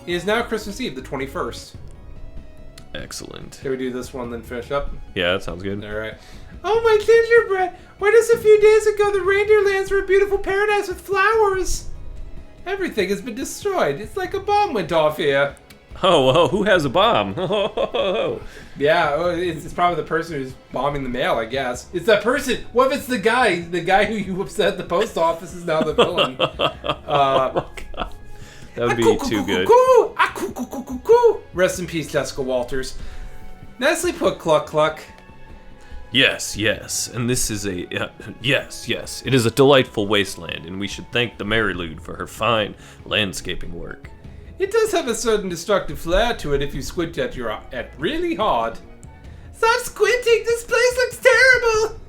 It is now Christmas Eve, the 21st. Excellent. Can we do this one, then finish up? Yeah, that sounds good. All right. Oh, my gingerbread! Why, just a few days ago, the reindeer lands were a beautiful paradise with flowers. Everything has been destroyed. It's like a bomb went off here. Oh, who has a bomb? Yeah, it's probably the person who's bombing the mail, I guess. It's that person. What if it's the guy who you upset at the post office is now the villain? Oh, God. That would be too good. Rest in peace, Jessica Walters. Nicely put, Cluck Cluck. Yes, and this is yes. It is a delightful wasteland, and we should thank the Mary Lewd for her fine landscaping work. It does have a certain destructive flair to it if you squint at really hard. Stop squinting! This place looks terrible!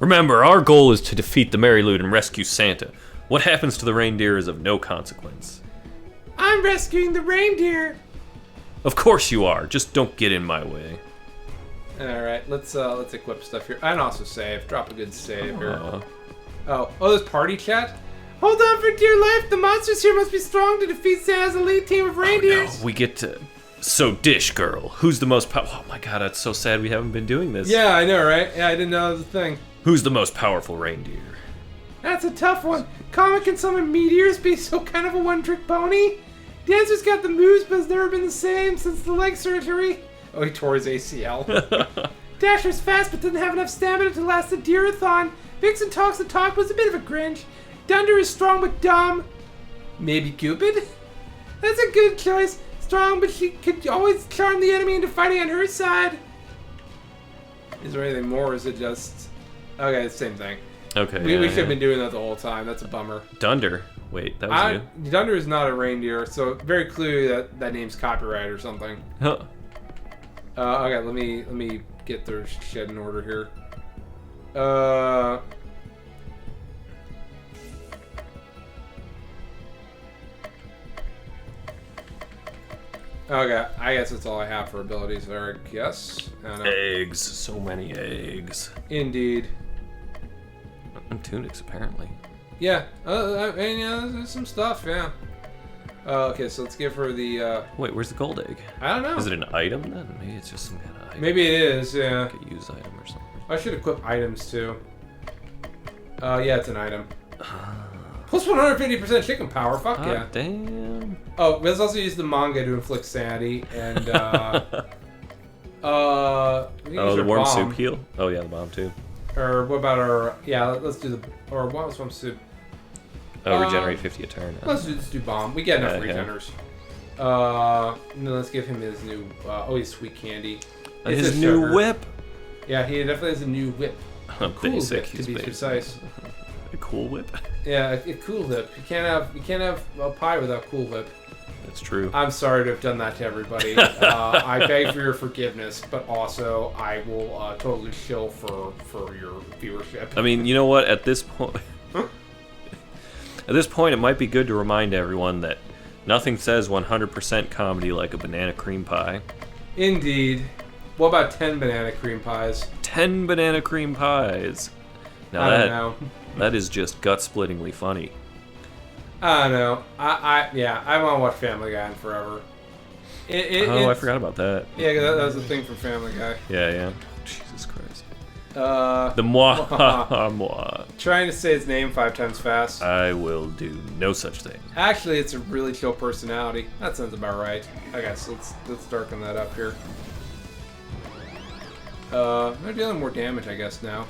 Remember, our goal is to defeat the Mary Lewd and rescue Santa. What happens to the reindeer is of no consequence. I'm rescuing the reindeer! Of course you are. Just don't get in my way. Alright, let's equip stuff here. And also save. Drop a good save here. Oh, there's party chat? Hold on for dear life. The monsters here must be strong to defeat Santa's elite team of reindeers. Oh, no. We get to... So, Dish Girl, who's the most Oh my God, that's so sad we haven't been doing this. Yeah, I know, right? Yeah, I didn't know that was a thing. Who's the most powerful reindeer? That's a tough one. Comet can summon meteors, be so kind of a one-trick pony. Dancer's got the moves, but has never been the same since the leg surgery. Oh, he tore his ACL. Dasher's fast, but doesn't have enough stamina to last the Deerathon. Vixen talks the talk, but was a bit of a Grinch. Dunder is strong but dumb. Maybe Cupid? That's a good choice. Strong, but she could always charm the enemy into fighting on her side. Is there anything more, or is it just... Okay, it's the same thing. Okay, We should have been doing that the whole time. That's a bummer. Dunder. Wait, that was you? Dunder is not a reindeer, so very clearly that name's copyright or something. Huh. Okay, let me get their shit in order here. Okay, I guess that's all I have for abilities there, I guess. Eggs. So many eggs. Indeed. And tunics, apparently. Yeah, and yeah, there's some stuff, yeah. Okay, so let's give her the, Wait, where's the gold egg? I don't know. Is it an item, then? Maybe it's just some kind of item. Maybe it is, yeah. Like a use item or something. I should equip items, too. Yeah, it's an item. Plus 150% chicken power, fuck yeah. Damn. Oh, let's also use the manga to inflict sanity, and, the warm soup heal? Oh, yeah, the bomb, too. Or what about our... Yeah, let's do the... Or what was warm soup? Oh, regenerate 50 a turn. Let's do bomb. We get enough regeners. No, let's give him his new... he's sweet candy. And his new whip. Yeah, he definitely has a new whip. A cool basic, whip, to be precise. A cool whip? Yeah, a cool whip. You can't have a pie without cool whip. That's true. I'm sorry to have done that to everybody. I beg for your forgiveness, but also I will totally shill for your viewership. I mean, you know what? At this point, it might be good to remind everyone that nothing says 100% comedy like a banana cream pie. Indeed. What about 10 banana cream pies? 10 banana cream pies. Now I don't know. That is just gut-splittingly funny. I don't know. I want to watch Family Guy in forever. I forgot about that. Yeah, that was the thing from Family Guy. Yeah. Jesus Christ. The moi. Trying to say his name 5 times fast. I will do no such thing. Actually, it's a really chill personality. That sounds about right. Okay, so let's darken that up here. They're dealing more damage, I guess, now.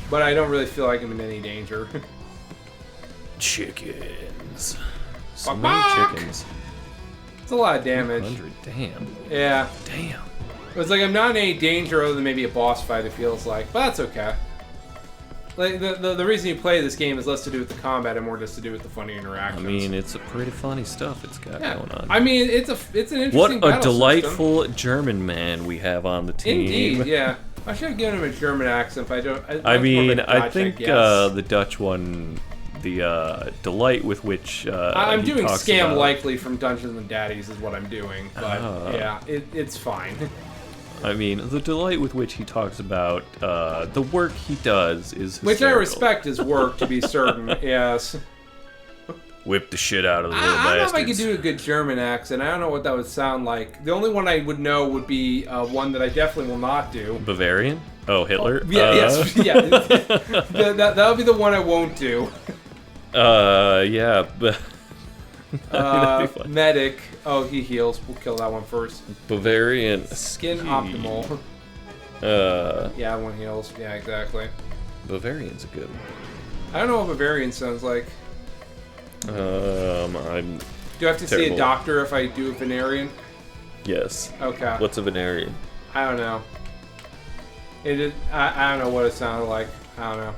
But I don't really feel like I'm in any danger. Chickens. So Fuck. many chickens. It's a lot of damage. 100, damn. Yeah. Damn. It's like I'm not in any danger other than maybe a boss fight, it feels like. But that's okay. Like the reason you play this game is less to do with the combat and more just to do with the funny interactions. I mean, it's a pretty funny stuff it's got going on. I mean, it's an interesting What a battle delightful system. German man we have on the team. Indeed, yeah. I should have given him a German accent, but I don't. I mean, I think guess. the Dutch one, the delight with which I'm doing talks Scam about... Likely from Dungeons and Daddies is what I'm doing, but yeah, it's fine. I mean, the delight with which he talks about the work he does is hysterical. Which I respect his work, to be certain, yes. whip the shit out of the I little don't know if bastards. I could do a good German accent. I don't know what that would sound like. The only one I would know would be one that I definitely will not do. Bavarian? Oh, Hitler? Yes, yeah. That would be the one I won't do. Yeah. Medic. Oh, he heals. We'll kill that one first. Bavarian. Skin optimal. Yeah, one heals. Yeah, exactly. Bavarian's a good one. I don't know what Bavarian sounds like. I'm... Do I have to see a doctor if I do a Venarian? Yes. Okay. What's a Venarian? I don't know. I don't know what it sounded like. I don't know.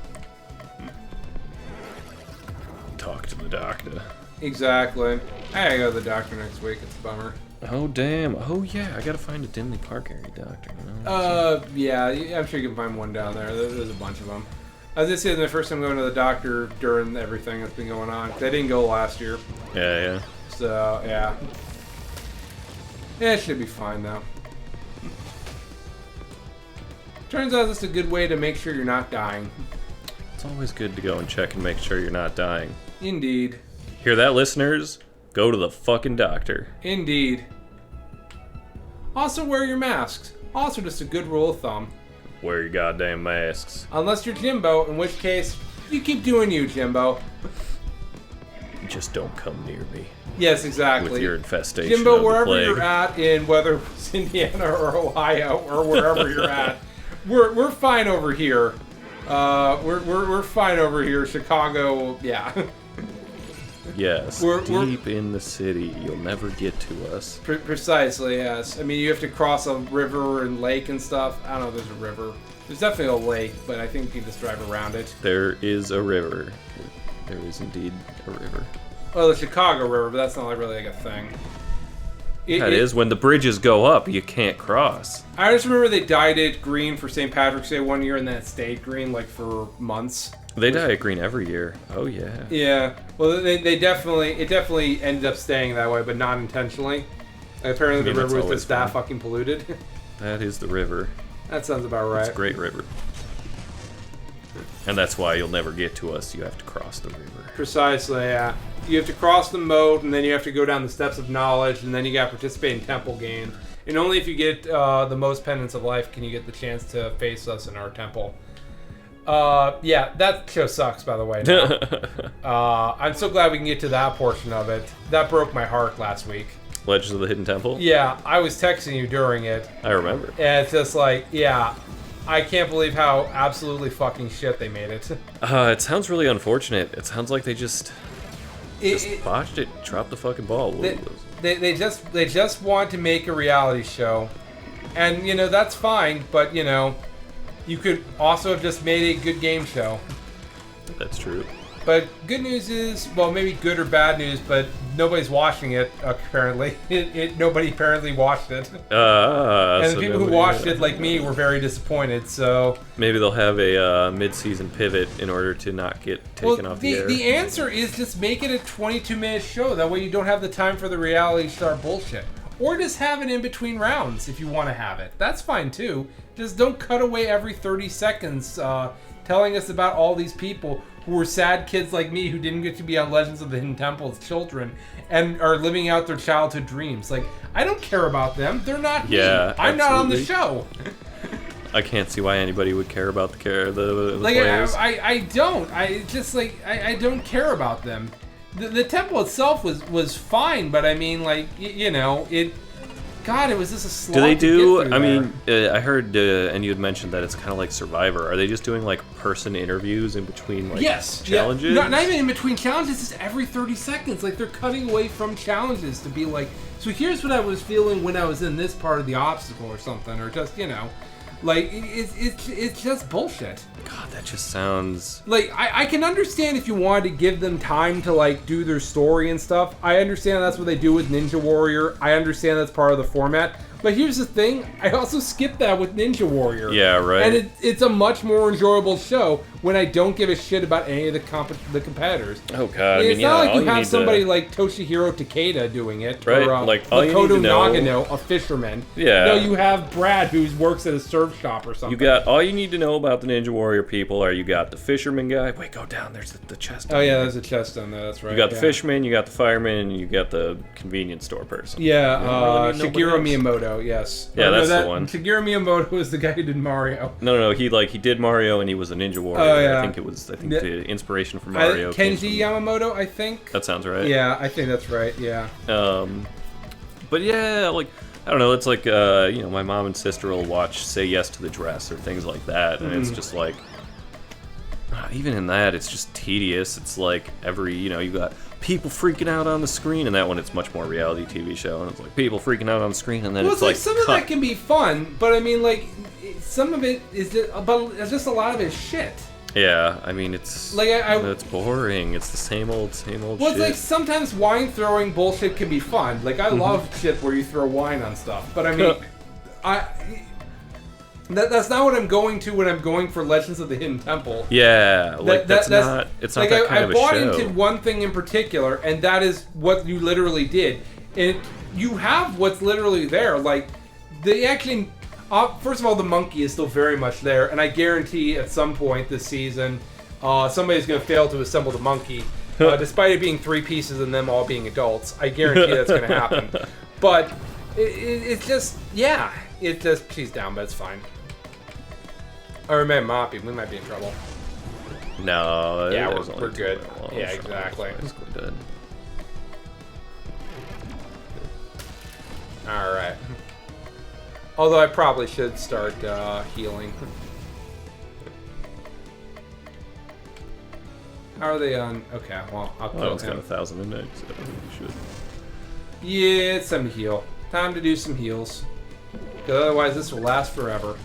Talk to the doctor. Exactly. I gotta go to the doctor next week. It's a bummer. Oh, damn. Oh, yeah. I gotta find a Dinley Park area doctor, you know? Yeah. I'm sure you can find one down there. There's a bunch of them. I was just saying, the first time going to the doctor during everything that's been going on. 'Cause I didn't go last year. Yeah. So, yeah. Yeah, it should be fine, though. Turns out it's a good way to make sure you're not dying. It's always good to go and check and make sure you're not dying. Indeed. Hear that, listeners? Go to the fucking doctor. Indeed. Also, wear your masks. Also, just a good rule of thumb. Wear your goddamn masks. Unless you're Jimbo, in which case, you keep doing you, Jimbo. Just don't come near me. Yes, exactly. With your infestation Jimbo, of the wherever plague. you're at, in whether it's Indiana or Ohio or wherever you're at, we're fine over here. We're fine over here. Chicago, yeah. Yes, We're deep in the city. You'll never get to us. Precisely, yes. I mean, you have to cross a river and lake and stuff. I don't know if there's a river. There's definitely a lake, but I think you can just drive around it. There is a river. There is indeed a river. Well, the Chicago River, but that's not like really like a thing. That is, when the bridges go up, you can't cross. I just remember they dyed it green for St. Patrick's Day one year, and then it stayed green like for months. They dye it green every year. Oh yeah. Yeah. Well, it definitely ended up staying that way, but not intentionally. Apparently, the river was just that fucking polluted. That is the river. That sounds about right. It's a great river. And that's why you'll never get to us. You have to cross the river. Precisely, yeah. You have to cross the moat, and then you have to go down the steps of knowledge, and then you got to participate in temple gain. And only if you get the most pendants of life can you get the chance to face us in our temple. Yeah, that show sucks, by the way. Now. I'm so glad we can get to that portion of it. That broke my heart last week. Legends of the Hidden Temple? Yeah, I was texting you during it. I remember. And it's just like, yeah, I can't believe how absolutely fucking shit they made it. It sounds really unfortunate. It sounds like they just botched it, dropped the fucking ball. They just want to make a reality show. And, you know, that's fine, but, you know, you could also have just made a good game show. That's true. But good news is, well, maybe good or bad news, but nobody's watching it, apparently. Nobody apparently watched it. And the people who watched it, like me, were very disappointed, so... Maybe they'll have a mid-season pivot in order to not get taken off the air. The answer is just make it a 22-minute show. That way you don't have the time for the reality star bullshit. Or just have it in between rounds if you want to have it. That's fine, too. Just don't cut away every 30 seconds telling us about all these people who were sad kids like me who didn't get to be on Legends of the Hidden Temple as children and are living out their childhood dreams. Like, I don't care about them. They're not me. I'm not on the show. I can't see why anybody would care about the like, players. I don't. I don't care about them. The temple itself was fine, but I mean, like, you know, God, it was just a slog. Do they do? To get I through mean, I heard, and you had mentioned that it's kind of like Survivor. Are they just doing like person interviews in between like challenges? Yeah. Not even in between challenges. Just every 30 seconds. Like they're cutting away from challenges to be like, so here's what I was feeling when I was in this part of the obstacle or something, or just, you know, like it's just bullshit. God, that just sounds... Like, I can understand if you wanted to give them time to, like, do their story and stuff. I understand that's what they do with Ninja Warrior. I understand that's part of the format. But here's the thing, I also skipped that with Ninja Warrior. Yeah, right. And it's a much more enjoyable show when I don't give a shit about any of the competitors. Oh god, It's not like you have somebody to... like Toshihiro Takeda doing it, right? or Like all you need Makoto to know, Nagano, a fisherman. Yeah. No, you have Brad who works at a surf shop or something. You got all you need to know about the Ninja Warrior people are you got the fisherman guy. Wait, go down. There's the chest. Oh yeah, there's a chest on there. That's right. You got the fisherman, you got the fireman, and you got the convenience store person. Yeah, really Shigeru Miyamoto. Yes. Yeah, that's the one. Shigeru Miyamoto was the guy who did Mario. No. He did Mario, and he was a Ninja Warrior. Oh, yeah. I think the inspiration for Mario. Kenji Yamamoto, I think. That sounds right. Yeah, I think that's right. Yeah. But yeah, like I don't know. It's like my mom and sister will watch Say Yes to the Dress or things like that, and it's just like. Even in that, it's just tedious. It's like you got people freaking out on the screen, and that one it's much more reality TV show, and it's like people freaking out on the screen, and then well, it's like some of that can be fun, but I mean, like some of it is just a lot of it is shit. Yeah, I mean it's like it's boring. It's the same old shit. Well, it's like sometimes wine throwing bullshit can be fun. Like I love shit where you throw wine on stuff, but I mean, That's not what I'm going to when I'm going for Legends of the Hidden Temple. Yeah, like it's not like that kind of a show. I bought into one thing in particular, and that is what you literally did. And you have what's literally there. Like, they actually... first of all, the monkey is still very much there, and I guarantee at some point this season, somebody's going to fail to assemble the monkey, despite it being 3 pieces and them all being adults. I guarantee that's going to happen. But it's just... Yeah. It's just... She's down, but it's fine. I remember Moppy. We might be in trouble. No. Yeah, we're good. Yeah, exactly. Basically dead. Alright. Although I probably should start healing. How are they on? Okay, well, I'll kill him. It's got 1,000 in it, so you should. Yeah, it's time to heal. Time to do some heals. Because otherwise this will last forever.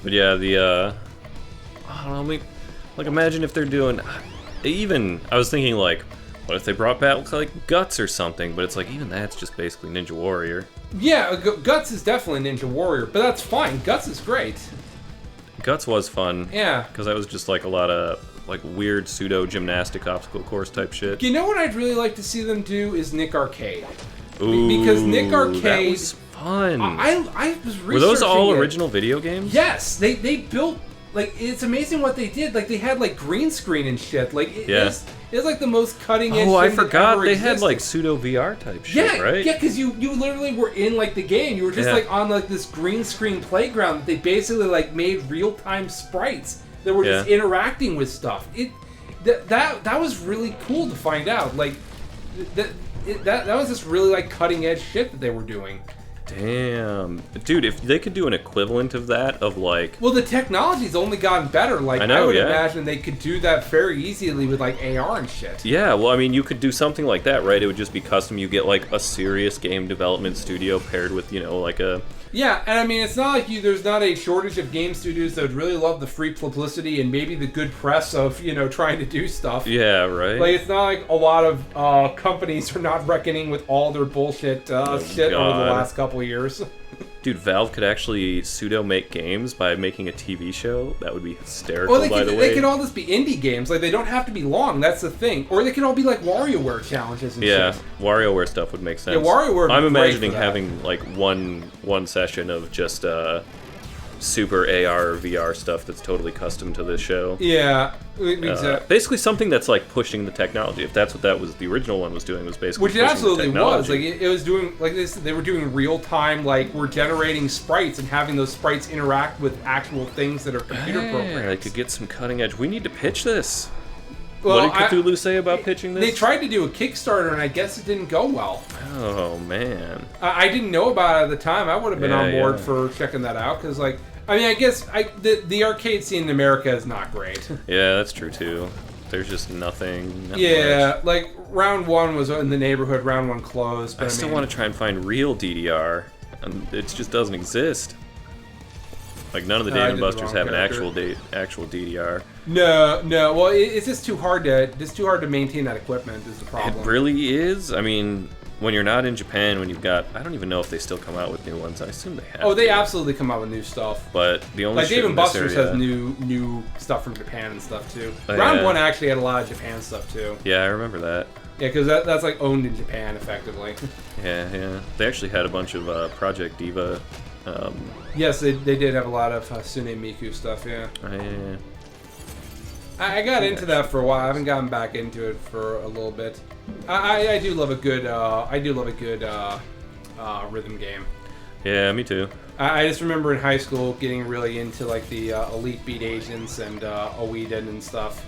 But yeah, I don't know, like imagine if they're doing, I was thinking like, what if they brought back like Guts or something, but it's like even that's just basically Ninja Warrior. Yeah, Guts is definitely Ninja Warrior, but that's fine, Guts is great. Guts was fun. Yeah. Because that was just like a lot of like weird pseudo gymnastic obstacle course type shit. You know what I'd really like to see them do is Nick Arcade. Ooh, because Nick Arcade... That was fun. I was researching. Were those all original video games? Yes, they built like it's amazing what they did. Like they had like green screen and shit. Like it was like the most cutting edge. Oh, I thing forgot that they existed. had like pseudo VR type shit, right? Yeah, because you literally were in like the game. You were just like on like this green screen playground that they basically like made real time sprites that were just interacting with stuff. That was really cool to find out. Like that was just really like cutting edge shit that they were doing. Damn. Dude, if they could do an equivalent of that, of like... Well, the technology's only gotten better. Like, I would imagine they could do that very easily with, like, AR and shit. Yeah, well, I mean, you could do something like that, right? It would just be custom. You get, like, a serious game development studio paired with, like a... Yeah, and I mean, it's not like there's not a shortage of game studios that would really love the free publicity and maybe the good press of, trying to do stuff. Yeah, right. Like, it's not like a lot of companies are not reckoning with all their bullshit shit over the last couple years. Dude, Valve could actually pseudo-make games by making a TV show. That would be hysterical, by the way. They could all just be indie games. Like, they don't have to be long. That's the thing. Or they could all be, like, WarioWare challenges and shit. Yeah, WarioWare stuff would make sense. Yeah, WarioWare would be I'm great imagining for that. having, like, one session of just super AR or VR stuff that's totally custom to this show. Yeah. Exactly. Basically something that's, like, pushing the technology. If that's what the original one was doing, was basically Which it absolutely was. Like, it it was doing, like, they were doing real-time, like, we're generating sprites and having those sprites interact with actual things that are computer programs. I could get some cutting edge. We need to pitch this. Well, what did Cthulu say about pitching this? They tried to do a Kickstarter, and I guess it didn't go well. Oh, man. I didn't know about it at the time. I would have been on board for checking that out, because, like, I mean, I guess the arcade scene in America is not great. Yeah, that's true, too. There's just nothing. Much. Like, round 1 was in the neighborhood, round 1 closed. But I still want to try and find real DDR, and it just doesn't exist. Like, none of the Dave & Buster's have an actual DDR. No. Well, it's just too hard to maintain that equipment is the problem. It really is. I mean, when you're not in Japan, when you've got, I don't even know if they still come out with new ones. I assume they have. Oh, they absolutely come out with new stuff. But the only like Dave & Buster's has new stuff from Japan and stuff too. Oh, Round 1 actually had a lot of Japan stuff too. Yeah, I remember that. Yeah, because that's like owned in Japan effectively. Yeah. They actually had a bunch of Project Diva. Yes, they did have a lot of Hatsune Miku stuff. Yeah. Yeah. I got into that for a while. I haven't gotten back into it for a little bit. I do love a good rhythm game. Yeah, me too. I just remember in high school getting really into like the Elite Beat Agents and Oiden and stuff.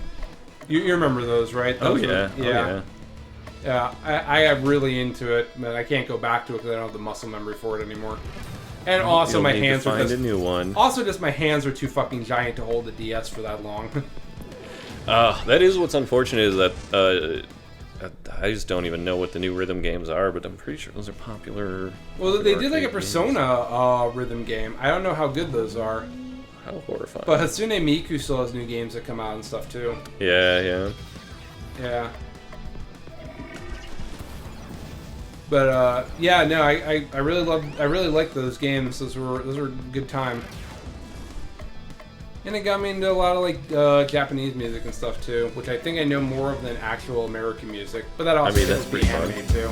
You remember those, right? Those yeah. I got really into it, but I can't go back to it because I don't have the muscle memory for it anymore. And also my hands are just a new one. Also, just my hands are too fucking giant to hold the DS for that long. That is what's unfortunate is that I just don't even know what the new rhythm games are, but I'm pretty sure those are popular. Well, they did like a Persona rhythm game. I don't know how good those are. How horrifying. But Hatsune Miku still has new games that come out and stuff too. Yeah. But I really like those games. Those were a good time. And it got me into a lot of like Japanese music and stuff too, which I think I know more of than actual American music. But that also that's pretty anime too.